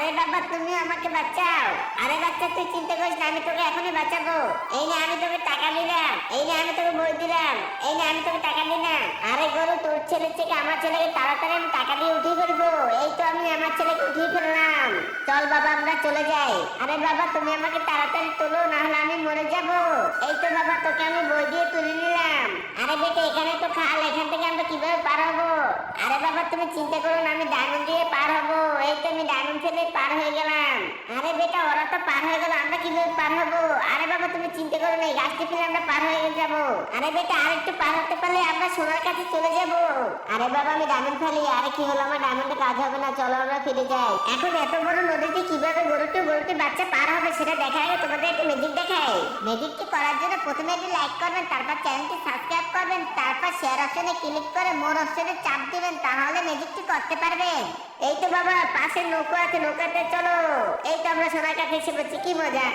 আরে বাবা তুমি আমাকে বাঁচাও। আরে বাচ্চা তুই চিন্তা করিস না, আমি তোকে এখনই বাঁচাবো। এই না আমি তোকে টাকা দিলাম, এই না আমি তোকে বই দিলাম, এই না আমি তোকে টাকা দিই না। আরে গরু তোর ছেলের থেকে আমার ছেলেকে তাড়াতাড়ি আমি টাকা দিয়ে উঠিয়ে ফেলবো। এই তো আমি আমার ছেলেকে উঠিয়ে ফেললাম। চল বাবা আমরা চলে যাই। আরে বাবা তুমি আমাকে তাড়াতাড়ি তোলো, না হলে আমি মরে যাব। এই তো বাবা তোকে আমি বই দিয়ে তুলে নিলাম। আরে বেটা এখানে তো খাল, এখান থেকে আমরা কিভাবে পার হবো? আরে বাবা তুমি চিন্তা করো না, আমি ডায়মন্ড দিয়ে পার হবো। এই তো আমি ডায়মন্ড ফেলে পার হয়ে গেলাম। আরে বেটা ওরা তো পার হয়ে গেল, আমরা কিভাবে পার হবো? আরে বাবা তুমি চিন্তা করো না, এই গাছটি ফেলে আমরা পার হয়ে যাবো। আরে বেটা আর একটু পার হতে পারলে আমরা সোনার কাছে চলে যাব। আরে বাবা আমি ডায়মন্ড ফেলি, আরে কি হলো আমার ডায়মন্ডে কাজ হবে না, চলো আমরা ফিরে যাই। এখন এত বড় নদীতে কিভাবে গরুটি বাচ্চা পার হবে সেটা দেখা আগে তোমাদের একটু ম্যাজিক দেখাই। ম্যাজিকটি করার জন্য প্রথমে একটি লাইক করবেন, তারপর চ্যানেলটি সাবস্ক্রাইব করবেন, তারপর শেয়ার অপশনে ক্লিক করে মোর অপশনে চাপ দিবেন, তাহলে ম্যাজিকটি করতে পারবেন। এই তো বাবা পাশে নৌকা আছে, নৌকাতে চলো। এই তো আমরা সোনার কাছে এসে পড়ছি, কি মজা।